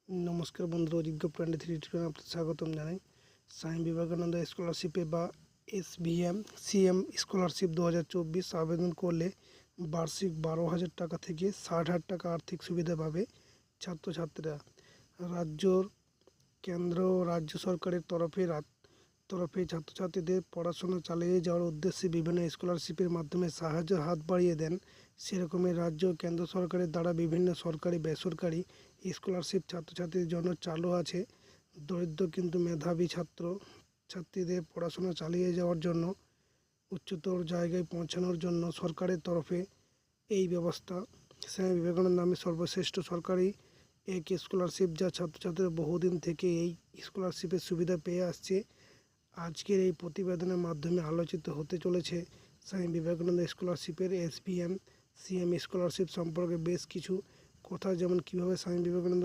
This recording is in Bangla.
নমস্কার বন্ধুরা, অযোগ্য প্রাণী 3 টিউটোরিয়ালে আপনাদের স্বাগতম জানাই। স্বামী বিবেকানন্দ স্কলারশিপে বা SBM CM স্কলারশিপ 2024 আবেদন করলে বার্ষিক 12,000 টাকা থেকে 60,000 টাকা আর্থিক সুবিধা পাবে ছাত্রছাত্রীরা। কেন্দ্র ও রাজ্য সরকারের তরফে ছাত্রছাত্রীদের পড়াশোনা চালিয়ে যাওয়ার উদ্দেশ্যে বিভিন্ন স্কলারশিপের মাধ্যমে সাহায্যের হাত বাড়িয়ে দেন। সেরকমই রাজ্য ও কেন্দ্র সরকারের দ্বারা বিভিন্ন সরকারি বেসরকারি স্কলারশিপ ছাত্রছাত্রীদের জন্য চালু আছে। দরিদ্র কিন্তু মেধাবী ছাত্রছাত্রীদের পড়াশোনা চালিয়ে যাওয়ার জন্য, উচ্চতর জায়গায় পৌঁছানোর জন্য সরকারের তরফে এই ব্যবস্থা। স্বামী বিবেকানন্দ নামে সর্বশ্রেষ্ঠ সরকারি এক স্কলারশিপ, যা ছাত্রছাত্রীরা বহুদিন থেকে এই স্কলারশিপের সুবিধা পেয়ে আসছে। আজকের এই প্রতিবেদনের মাধ্যমে আলোচিত হতে চলেছে স্বামী বিবেকানন্দ স্কলারশিপের SBM CM স্কলারশিপ সম্পর্কে বেশ কিছু কথা, যেমন কীভাবে স্বামী বিবেকানন্দ